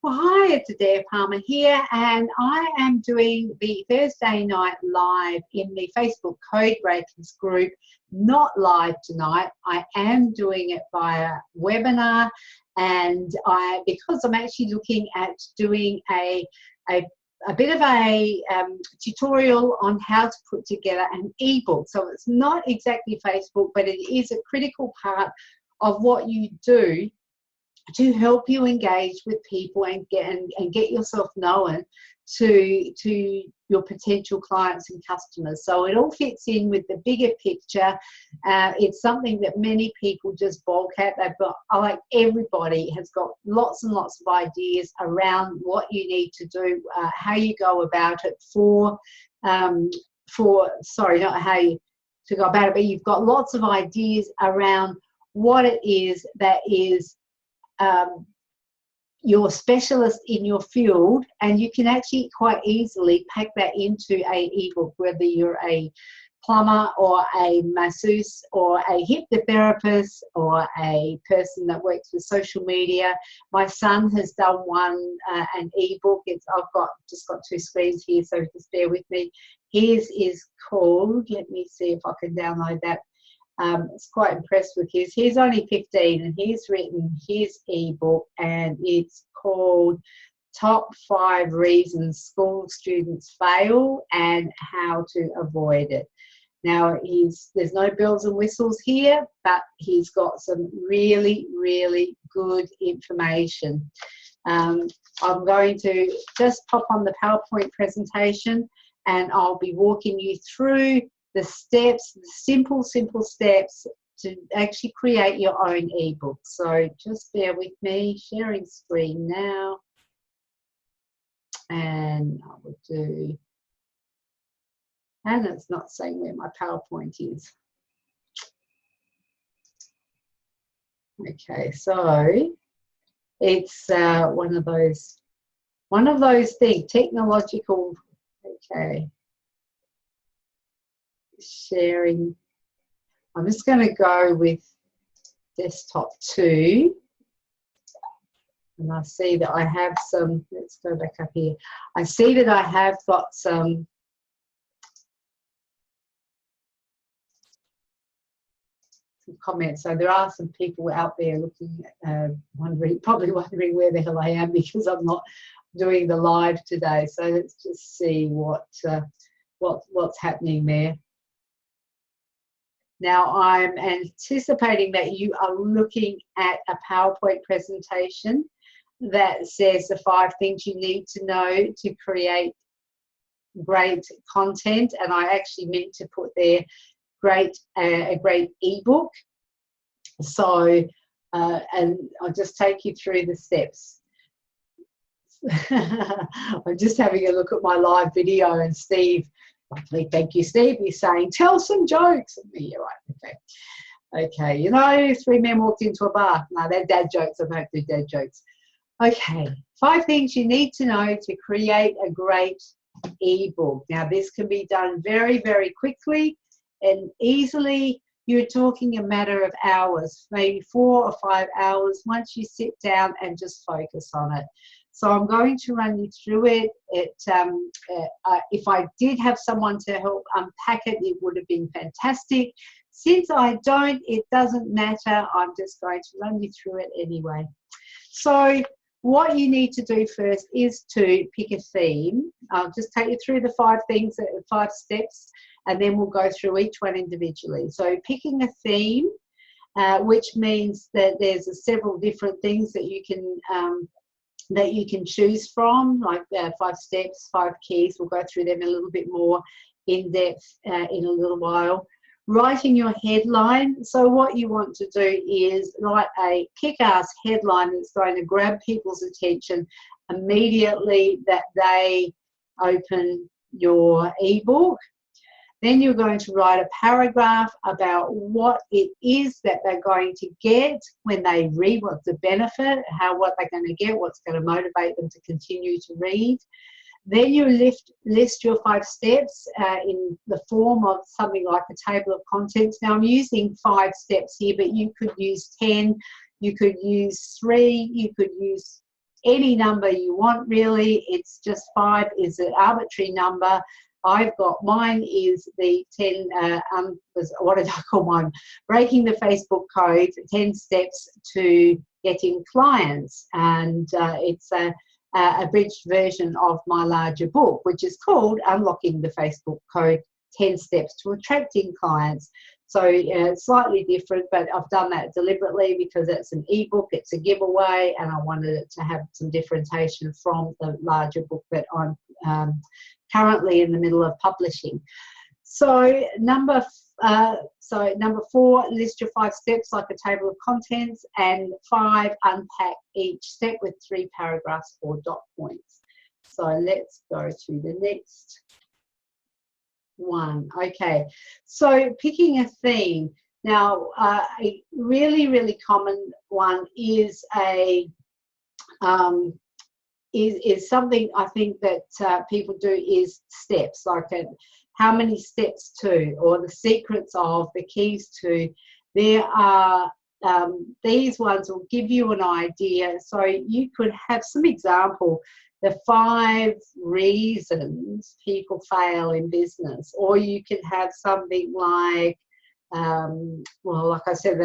Well, hi, it's Adair Palmer here, and I am doing the Thursday night live in the Facebook Code Breakers group. Not live tonight. I am doing it via webinar, and because I'm actually looking at doing a bit of a tutorial on how to put together an ebook. So it's not exactly Facebook, but it is a critical part of what you do to help you engage with people and get yourself known to your potential clients and customers. So it all fits in with the bigger picture. It's something that many people just balk at. They've got, like everybody has got lots and lots of ideas around what you need to do, how you go about it sorry, not how you to go about it, but you've got lots of ideas around what it is that is you're specialist in your field, and you can actually quite easily pack that into a ebook, whether you're a plumber or a masseuse or a hypnotherapist or a person that works with social media. My son has done an ebook. I've just got two screens here, so just bear with me. His is called, let me see if I can download that. It's quite impressed with his. He's only 15 and he's written his ebook, and it's called Top 5 Reasons School Students Fail and How to Avoid It. Now, there's no bells and whistles here, but he's got some really, really good information. I'm going to just pop on the PowerPoint presentation, and I'll be walking you through the steps, the simple steps to actually create your own ebook. So just bear with me, sharing screen now. And I will do, and it's not saying where my PowerPoint is. Okay, so it's one of those things, technological, okay. Sharing. I'm just going to go with desktop 2, and I see that I have some, let's go back up here. I see that I have got some comments. So there are some people out there looking at, probably wondering where the hell I am, because I'm not doing the live today. So let's just see what's happening there. Now, I'm anticipating that you are looking at a PowerPoint presentation that says the 5 things you need to know to create great content, and I actually meant to put there a great ebook. So, and I'll just take you through the steps. I'm just having a look at my live video, and Steve, lovely, thank you, Steve, he's saying, tell some jokes. Yeah, right, okay. Okay, you know, 3 men walked into a bar. No, they're dad jokes. I don't do dad jokes. Okay, 5 things you need to know to create a great ebook. Now, this can be done very, very quickly and easily. You're talking a matter of hours, maybe 4 or 5 hours, once you sit down and just focus on it. So I'm going to run you through it. If I did have someone to help unpack it, it would have been fantastic. Since I don't, it doesn't matter. I'm just going to run you through it anyway. So what you need to do first is to pick a theme. I'll just take you through the 5 things, 5 steps, and then we'll go through each one individually. So picking a theme, which means that there's several different things that you can choose from, like 5 steps, 5 keys. We'll go through them a little bit more in depth in a little while. Writing your headline. So what you want to do is write a kick-ass headline that's going to grab people's attention immediately that they open your ebook. Then you're going to write a paragraph about what it is that they're going to get when they read, what's the benefit, what they're going to get, what's going to motivate them to continue to read. Then you list your 5 steps in the form of something like a table of contents. Now, I'm using 5 steps here, but you could use 10, you could use 3, you could use any number you want, really. It's just 5 is an arbitrary number. I've got, mine is the 10, what did I call mine? Breaking the Facebook Code, 10 steps to getting clients. And it's a abridged version of my larger book, which is called Unlocking the Facebook Code, 10 Steps to Attracting Clients. So slightly different, but I've done that deliberately because it's an ebook, it's a giveaway, and I wanted it to have some differentiation from the larger book that I'm currently in the middle of publishing. So number 4, list your 5 steps like a table of contents, and 5, unpack each step with 3 paragraphs or dot points. So let's go to the next one. Okay, so picking a theme. Now, a really common one is is something I think that people do is steps, like how many steps to, or the secrets of, the keys to. There are these ones will give you an idea. So you could have some example, the 5 reasons people fail in business, or you could have something like, well, like I said,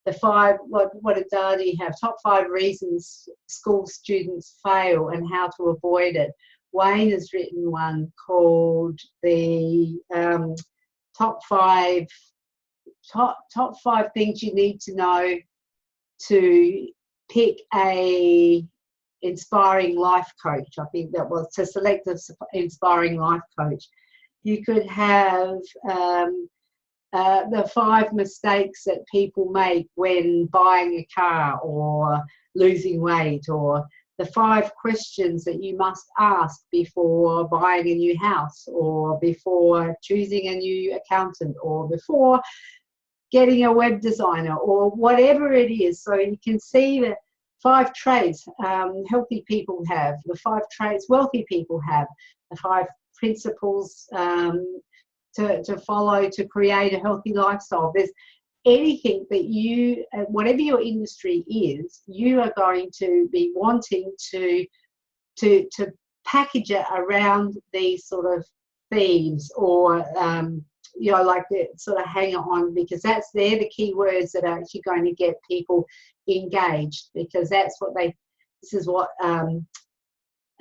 the 5, what did Darty have? Top 5 reasons school students fail and how to avoid it. Wayne has written one called the top 5 things you need to know to pick a inspiring life coach. I think that was to select an inspiring life coach. You could have the 5 mistakes that people make when buying a car or losing weight, or the 5 questions that you must ask before buying a new house, or before choosing a new accountant, or before getting a web designer, or whatever it is. So you can see the 5 traits healthy people have, the 5 traits wealthy people have, the 5 principles to follow to create a healthy lifestyle. There's anything that you, whatever your industry is, you are going to be wanting to package it around these sort of themes, or you know, like the sort of hang on, because they're the key words that are actually going to get people engaged, because that's what this is what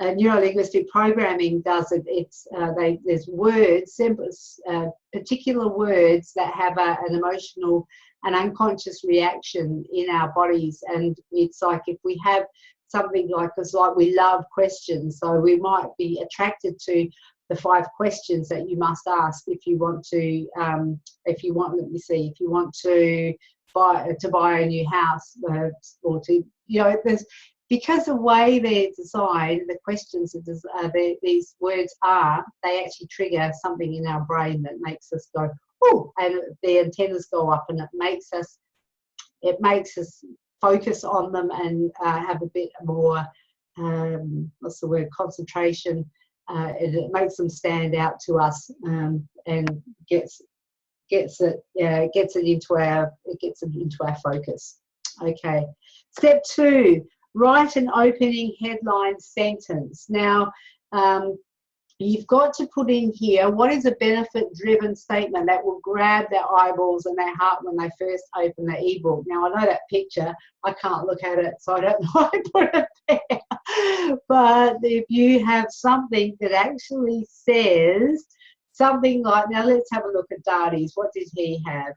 neuro-linguistic programming does. There's words, particular words that have an emotional and unconscious reaction in our bodies, and it's like if we have something like, it's like we love questions, so we might be attracted to the 5 questions that you must ask if you want to buy a new house, or to, you know, there's, because the way they're designed, the questions these words are, they actually trigger something in our brain that makes us go, oh, and the antennas go up, and it makes us focus on them and have a bit more, what's the word, concentration. It makes them stand out to us, and gets it into our focus. Okay, step 2. Write an opening headline sentence. Now, you've got to put in here, what is a benefit-driven statement that will grab their eyeballs and their heart when they first open the ebook? Now, I know that picture. I can't look at it, so I don't know why I put it there. But if you have something that actually says something like, now let's have a look at Darty's. What did he have?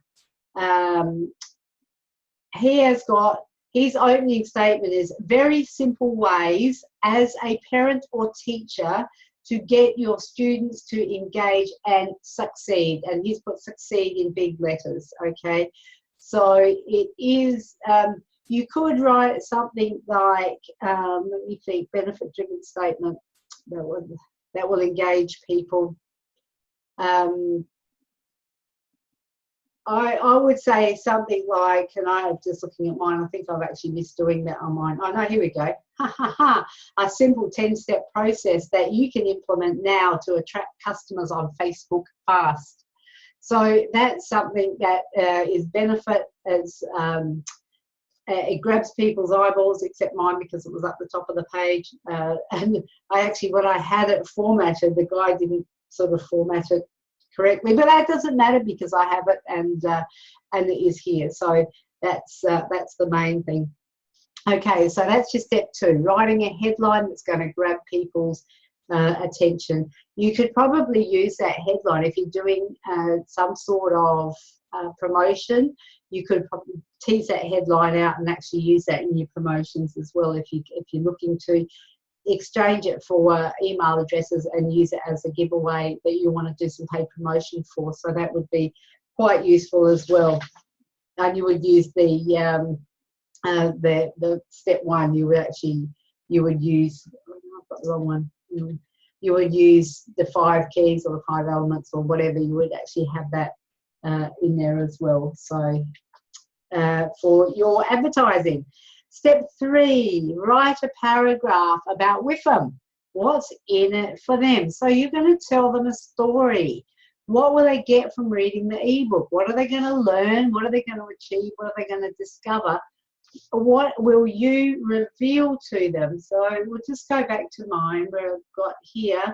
He has got, his opening statement is very simple ways as a parent or teacher to get your students to engage and succeed. And he's put succeed in big letters, okay? So it is, you could write something like, let me think, benefit-driven statement that will engage people. I would say something like, and I'm just looking at mine, I think I've actually missed doing that on mine. Oh no, here we go. A simple 10-step process that you can implement now to attract customers on Facebook fast. So that's something that is benefit, as it grabs people's eyeballs, except mine because it was up the top of the page. And I actually, when I had it formatted, the guy didn't sort of format it correctly, but that doesn't matter because I have it, and it is here. So that's the main thing. Okay, so that's your step 2, writing a headline that's going to grab people's attention. You could probably use that headline if you're doing some sort of promotion. You could probably tease that headline out and actually use that in your promotions as well if you're looking to exchange it for email addresses and use it as a giveaway that you want to do some paid promotion for. So that would be quite useful as well. And you would use the step 1. You would use, I've got the wrong one. You would use the 5 keys or the 5 elements or whatever. You would actually have that in there as well. So for your advertising. Step 3, write a paragraph about WIFM. What's in it for them? So you're going to tell them a story. What will they get from reading the ebook? What are they going to learn? What are they going to achieve? What are they going to discover? What will you reveal to them? So we'll just go back to mine where I've got here.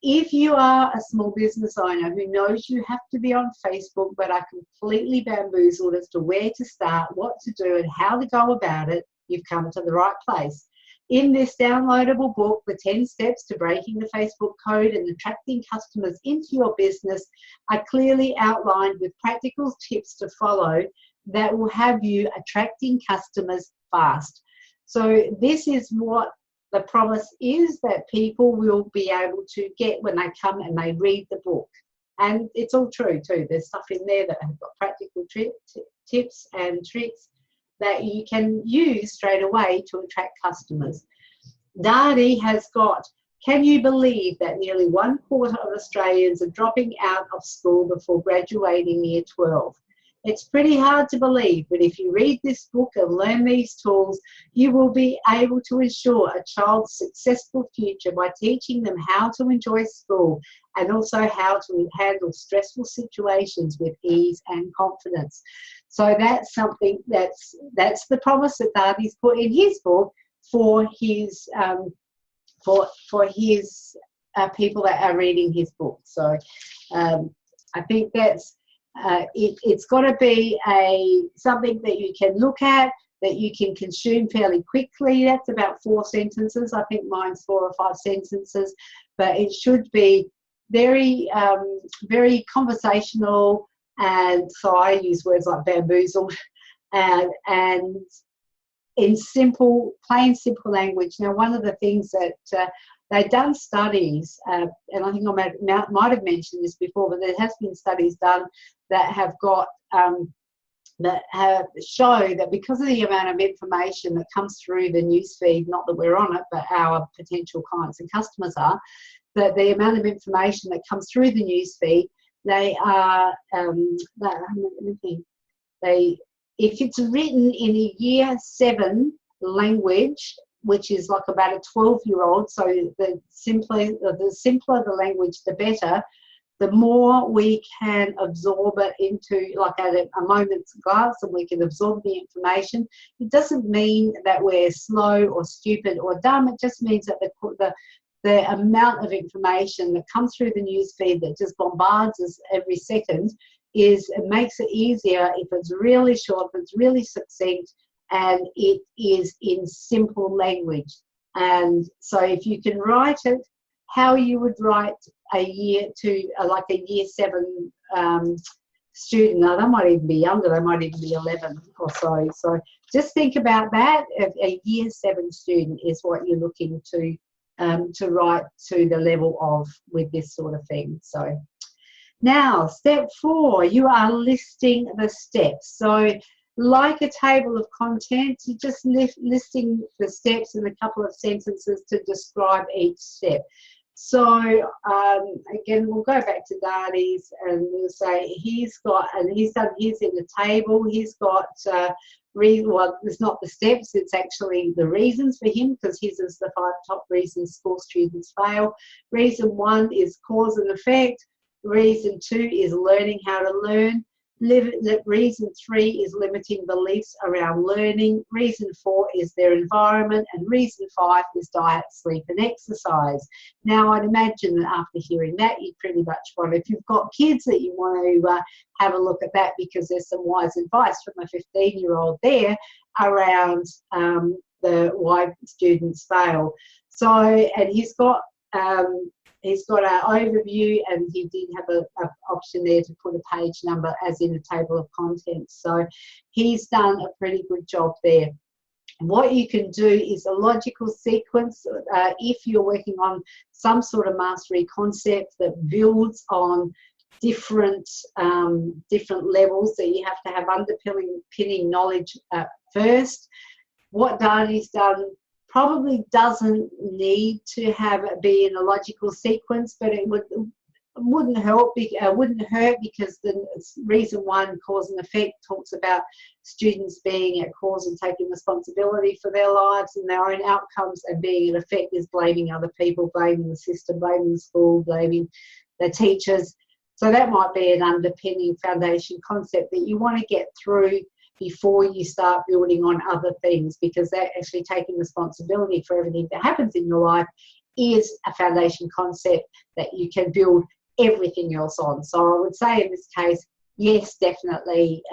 If you are a small business owner who knows you have to be on Facebook but are completely bamboozled as to where to start, what to do and how to go about it, you've come to the right place. In this downloadable book, The 10 Steps to Breaking the Facebook Code and Attracting Customers into Your Business are clearly outlined with practical tips to follow that will have you attracting customers fast. So this is what the promise is that people will be able to get when they come and they read the book. And it's all true too. There's stuff in there that have got practical tips and tricks that you can use straight away to attract customers. Dadi has got, can you believe that nearly 1/4 of Australians are dropping out of school before graduating year 12? It's pretty hard to believe, but if you read this book and learn these tools, you will be able to ensure a child's successful future by teaching them how to enjoy school and also how to handle stressful situations with ease and confidence. So that's something that's the promise that Dadi's put in his book for his people that are reading his book. So I think that's it's got to be something that you can look at, that you can consume fairly quickly. That's about 4 sentences. I think mine's 4 or 5 sentences, but it should be very, very conversational. And so I use words like bamboozled and in simple, plain, simple language. Now, one of the things that they've done studies, and I think I might have mentioned this before, but there has been studies done that have got that have show that because of the amount of information that comes through the newsfeed, not that we're on it, but our potential clients and customers are, that the amount of information that comes through the newsfeed, they are if it's written in a year 7 language, which is like about a 12-year-old, so the simpler the language, the better, the more we can absorb it into, like at a moment's glance, and we can absorb the information. It doesn't mean that we're slow or stupid or dumb. It just means that the amount of information that comes through the newsfeed that just bombards us every second it makes it easier if it's really short, if it's really succinct, and it is in simple language. And so if you can write it how you would write a year 7 student. Now, they might even be younger, they might even be 11 or so. So just think about that. A year 7 student is what you're looking to write to the level of with this sort of thing. So now, step 4, you are listing the steps. So like a table of contents, you're just listing the steps in a couple of sentences to describe each step. So again, we'll go back to Dadi's and we'll say he's done his in the table. He's got well, it's not the steps, it's actually the reasons for him, because his is the 5 top reasons school students fail. Reason 1 is cause and effect. Reason 2 is learning how to learn. Reason 3 is limiting beliefs around learning. Reason 4 is their environment. And reason 5 is diet, sleep and exercise. Now, I'd imagine that after hearing that, you pretty much want, if you've got kids, that you want to have a look at that, because there's some wise advice from a 15-year-old there around the why students fail. So, and he's got an overview, and he did have an option there to put a page number as in a table of contents. So he's done a pretty good job there. What you can do is a logical sequence. If you're working on some sort of mastery concept that builds on different levels, that you have to have underpinning knowledge first. What Dani's done probably doesn't need to be in a logical sequence, but it wouldn't hurt because the reason 1, cause and effect, talks about students being at cause and taking responsibility for their lives and their own outcomes, and being an effect is blaming other people, blaming the system, blaming the school, blaming the teachers. So that might be an underpinning foundation concept that you want to get through before you start building on other things, because that actually taking responsibility for everything that happens in your life is a foundation concept that you can build everything else on. So I would say in this case, yes, definitely,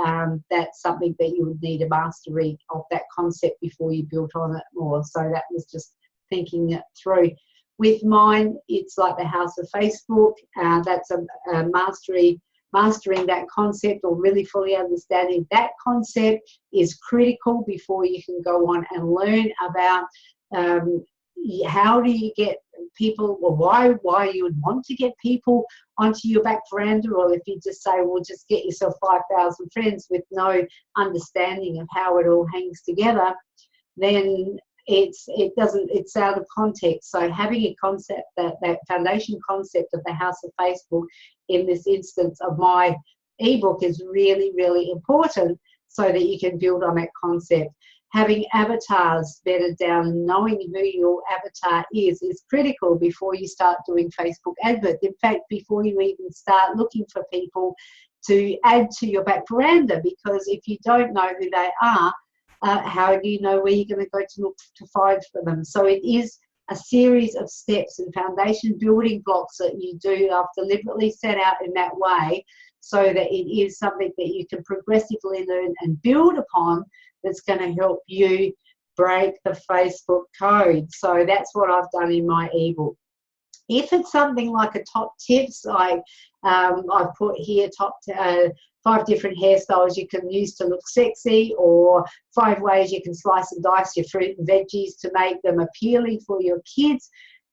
that's something that you would need a mastery of that concept before you built on it more. So that was just thinking it through. With mine, it's like the House of Facebook. That's a mastering that concept, or really fully understanding that concept, is critical before you can go on and learn about how do you get people, or why you would want to get people onto your back veranda, or if you just say, well, just get yourself 5,000 friends with no understanding of how it all hangs together, then it's out of context. So having a concept, that foundation concept of the House of Facebook, in this instance of my ebook, is really, really important, so that you can build on that concept. Having avatars bedded down, knowing who your avatar is critical before you start doing Facebook adverts. In fact, before you even start looking for people to add to your back veranda, because if you don't know who they are, how do you know where you're going to go to look to find for them? So it is a series of steps and foundation building blocks that you do. I've deliberately set out in that way, so that it is something that you can progressively learn and build upon, that's going to help you break the Facebook code. So that's what I've done in my ebook. If it's something like a top tips, like I've put here 5 different hairstyles you can use to look sexy, or 5 ways you can slice and dice your fruit and veggies to make them appealing for your kids,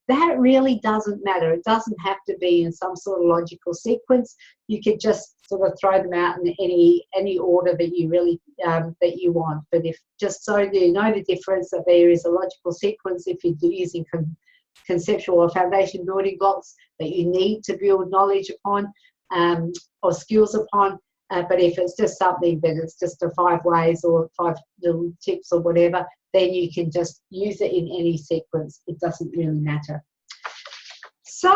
that really doesn't matter. It doesn't have to be in some sort of logical sequence. You could just sort of throw them out in any order that you really that you want. But if just so you know the difference, that there is a logical sequence if you're using conceptual or foundation building blocks that you need to build knowledge upon or skills upon. But if it's just something that it's just a 5 ways or 5 little tips or whatever, then you can just use it in any sequence. It doesn't really matter. So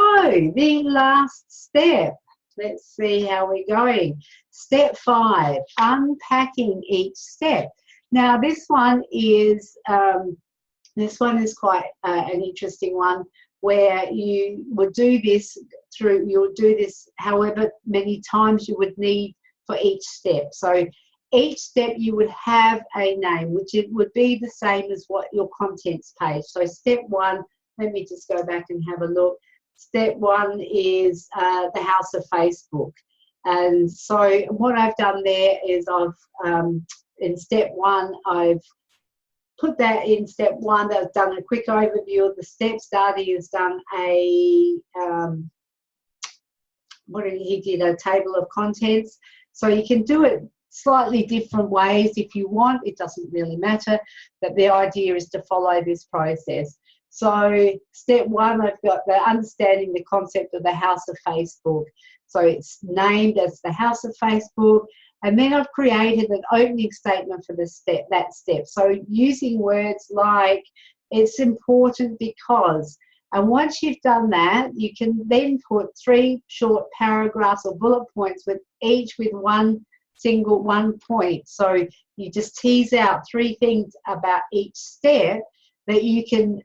the last step, let's see how we're going. Step 5, unpacking each step. Now this one is quite an interesting one, where you would do this however many times you would need for each step. So each step you would have a name, which it would be the same as what your contents page. So step 1, let me just go back and have a look. Step 1 is the House of Facebook. And so what I've done there is in step 1, I've put that in step 1. I've done a quick overview of the steps. Dadi has done he did a table of contents. So you can do it slightly different ways if you want. It doesn't really matter, but the idea is to follow this process. So step 1, I've got the understanding the concept of the House of Facebook. So it's named as the House of Facebook. And then I've created an opening statement for that step. So using words like, it's important because. And once you've done that, you can then put 3 short paragraphs or bullet points with each with one single one point. So you just tease out 3 things about each step that you can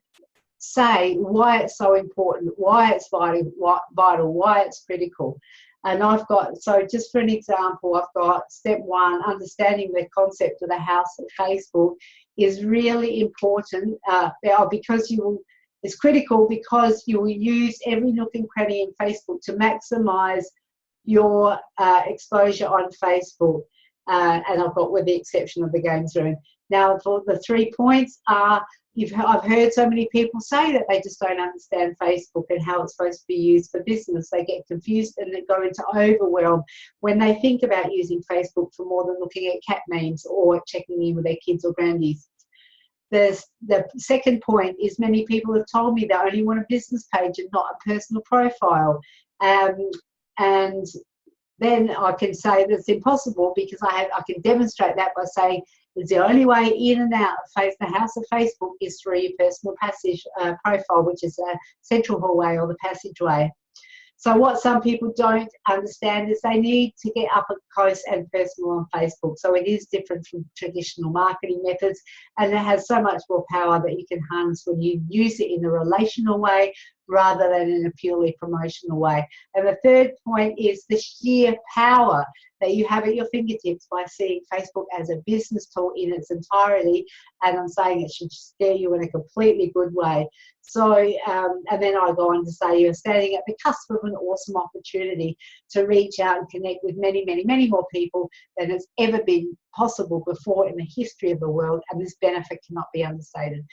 say why it's so important, why it's vital, why it's critical. And I've got, so just for an example, I've got step 1, understanding the concept of the house of Facebook is really important because you will, it's critical because you will use every nook and cranny in Facebook to maximize your exposure on Facebook. And I've got with the exception of the games room. Now, for the 3 points are, I've heard so many people say that they just don't understand Facebook and how it's supposed to be used for business. They get confused and they go into overwhelm when they think about using Facebook for more than looking at cat memes or checking in with their kids or grandies. The second point is many people have told me they only want a business page and not a personal profile. And then I can say that's impossible because I can demonstrate that by saying the only way in and out of the house of Facebook is through your personal passage profile, which is a central hallway or the passageway. So what some people don't understand is they need to get up close and personal on Facebook. So it is different from traditional marketing methods, and it has so much more power that you can harness when you use it in a relational way rather than in a purely promotional way. And the third point is the sheer power that you have at your fingertips by seeing Facebook as a business tool in its entirety. And I'm saying it should scare you in a completely good way. So, and then I go on to say you're standing at the cusp of an awesome opportunity to reach out and connect with many, many, many more people than has ever been possible before in the history of the world. And this benefit cannot be understated.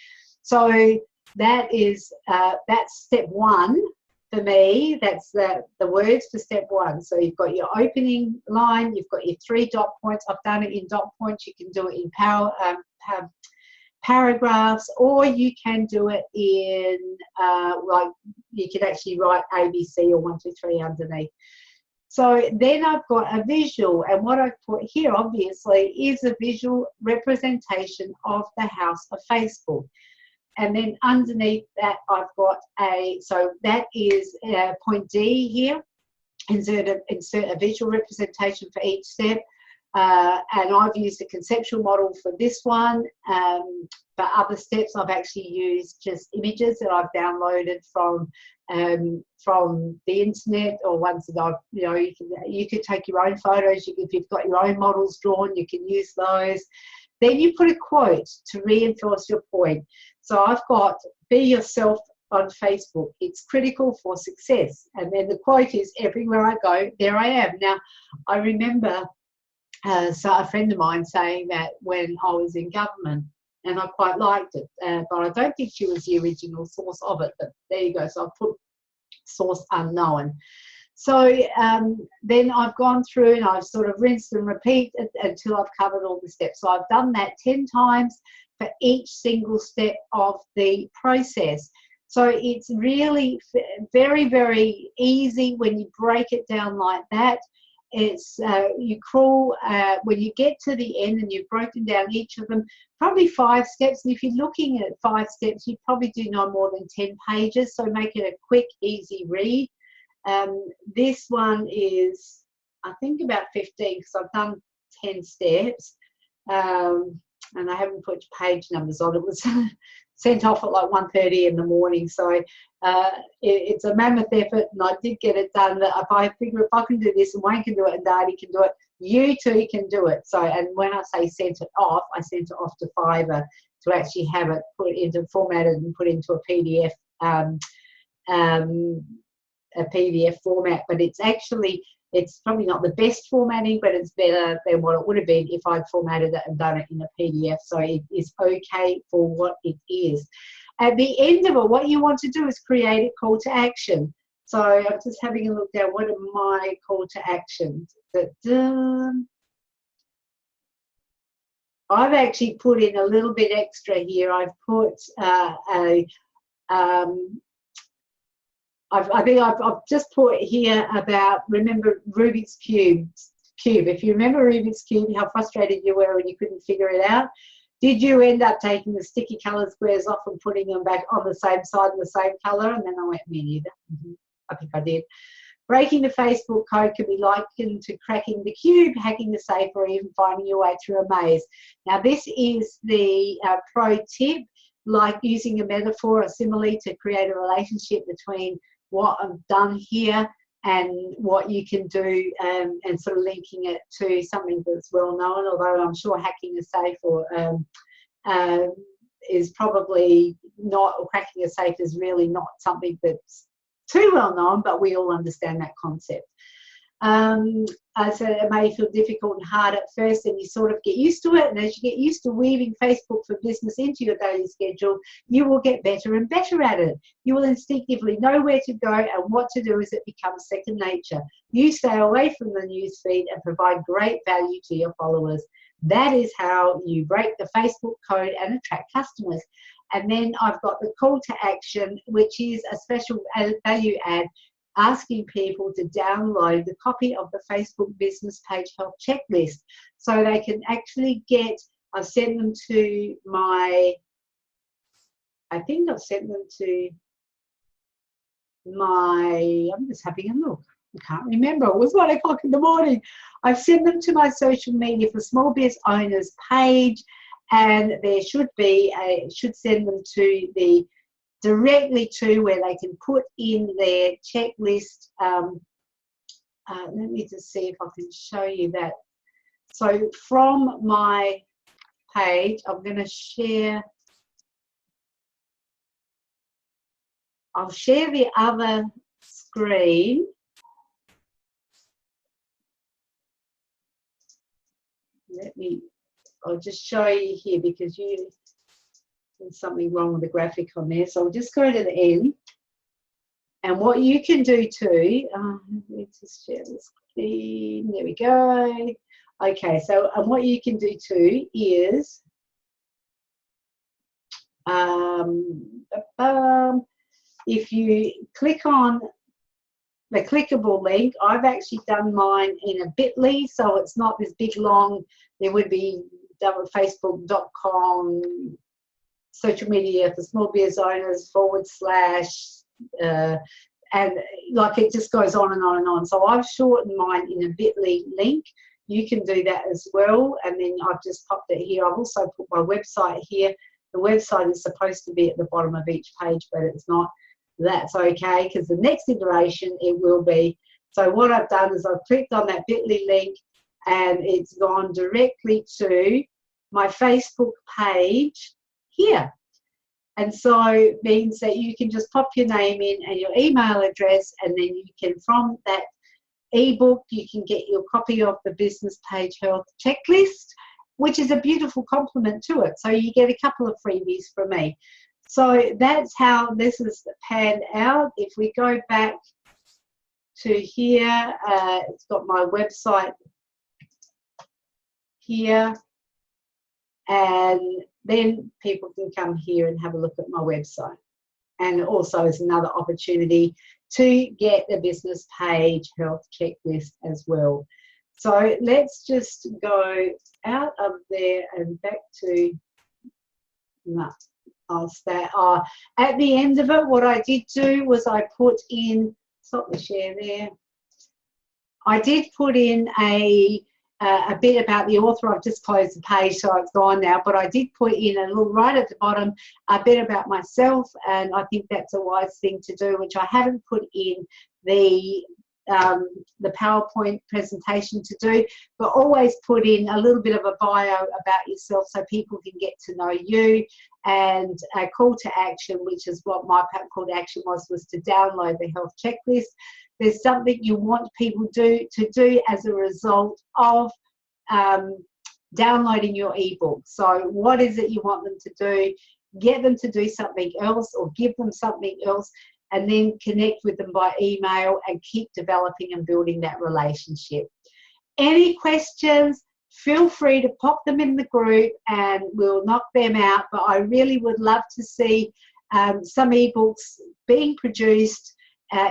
So that is, that's step 1 for me. That's the words for step 1. So you've got your opening line, you've got your 3 dot points. I've done it in dot points. You can do it in paragraphs, or you can do it in like you could actually write ABC or 1, 2, 3 underneath. So then I've got a visual, and what I've put here obviously is a visual representation of the house of Facebook. And then underneath that, I've got so that is point D here, insert a visual representation for each step. And I've used a conceptual model for this one. For other steps, I've actually used just images that I've downloaded from the internet, or ones that I've, you could take your own photos. If you've got your own models drawn, you can use those. Then you put a quote to reinforce your point. So I've got, be yourself on Facebook. It's critical for success. And then the quote is, everywhere I go, there I am. Now, I remember so a friend of mine saying that when I was in government, and I quite liked it. But I don't think she was the original source of it. But there you go. So I put source unknown. So then I've gone through and I've sort of rinsed and repeated until I've covered all the steps. So I've done that 10 times for each single step of the process. So it's really very, very easy when you break it down like that. It's you crawl when you get to the end and you've broken down each of them, probably 5 steps. And if you're looking at 5 steps, you probably do no more than 10 pages. So make it a quick, easy read. This one is, I think, about 15 because I've done 10 steps, and I haven't put page numbers on. It was sent off at like 1:30 in the morning, so it's a mammoth effort, and I did get it done. If I figure if I can do this and Wayne can do it and Darty can do it, you too can do it. So, and when I say sent it off, I sent it off to Fiverr to actually have it put into formatted and put into a PDF. A PDF format, but it's probably not the best formatting, but it's better than what it would have been if I'd formatted it and done it in a PDF. So it is okay for what it is. At the end of it, what you want to do is create a call to action. So I'm just having a look down. What are my call to actions? I've actually put in a little bit extra here. I've put I think I've just put here about, remember Rubik's Cube. If you remember Rubik's Cube, how frustrated you were when you couldn't figure it out. Did you end up taking the sticky coloured squares off and putting them back on the same side and the same colour? And then I went, me neither. I think I did. Breaking the Facebook code can be likened to cracking the cube, hacking the safe, or even finding your way through a maze. Now, this is the pro tip, like using a metaphor or simile to create a relationship between what I've done here and what you can do, and sort of linking it to something that's well known, although I'm sure hacking a safe or is probably not, or cracking a safe is really not something that's too well known, but we all understand that concept. So it may feel difficult and hard at first, and you sort of get used to it, and as you get used to weaving Facebook for Business into your daily schedule, you will get better and better at it. You will instinctively know where to go and what to do as it becomes second nature. You stay away from the news feed and provide great value to your followers. That is how you break the Facebook code and attract customers. And then I've got the call to action, which is a special value add, asking people to download the copy of the Facebook Business Page Health Checklist so they can actually get, I've sent them to my, I think I've sent them to my, I'm just having a look. I can't remember. It was 1 o'clock in the morning. I've sent them to my social media for small business owners page, and there should be, should send them to the directly to where they can put in their checklist. Let me just see if I can show you that. So from my page, I'm going to share, I'll share the other screen. I'll just show you here because there's something wrong with the graphic on there. So I'll just go to the end. And what you can do too, let's just share the screen. There we go. Okay, so and what you can do too is if you click on the clickable link, I've actually done mine in a bit.ly, so it's not this big long, there would be facebook.com social media for small business owners / and like it just goes on and on and on. So I've shortened mine in a bit.ly link. You can do that as well, and then I've just popped it here. I've also put my website here. The website is supposed to be at the bottom of each page, but it's not. That's okay, because the next iteration it will be. So what I've done is I've clicked on that bit.ly link and it's gone directly to my Facebook page here. And so it means that you can just pop your name in and your email address, and then you can, from that ebook, you can get your copy of the Business Page Health Checklist, which is a beautiful complement to it. So you get a couple of freebies from me. So that's how this is panned out. If we go back to here, it's got my website here, and then people can come here and have a look at my website. And also is another opportunity to get the Business Page Health Checklist as well. So let's just go out of there and back to, no, I'll stay. At the end of it, what I did do was I put in, stop the share there. I did put in a bit about the author. I've just closed the page, so it's gone now, but I did put in a little right at the bottom a bit about myself, and I think that's a wise thing to do, which I haven't put in the PowerPoint presentation to do, but always put in a little bit of a bio about yourself so people can get to know you, and a call to action, which is what my call to action was to download the health checklist. There's something you want people to do as a result of downloading your ebook. So what is it you want them to do? Get them to do something else, or give them something else, and then connect with them by email and keep developing and building that relationship. Any questions, feel free to pop them in the group and we'll knock them out. But I really would love to see some ebooks being produced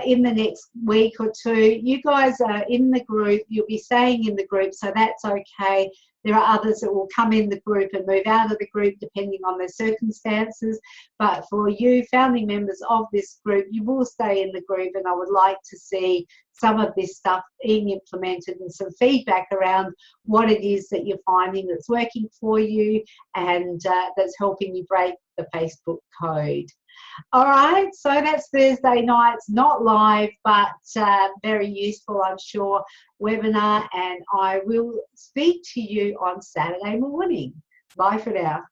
in the next week or two. You guys are in the group, you'll be staying in the group, so that's okay. There are others that will come in the group and move out of the group depending on their circumstances. But for you, founding members of this group, you will stay in the group, and I would like to see some of this stuff being implemented and some feedback around what it is that you're finding that's working for you and that's helping you break the Facebook code. All right, so that's Thursday nights, not live, but very useful, I'm sure, webinar, and I will speak to you on Saturday morning. Bye for now.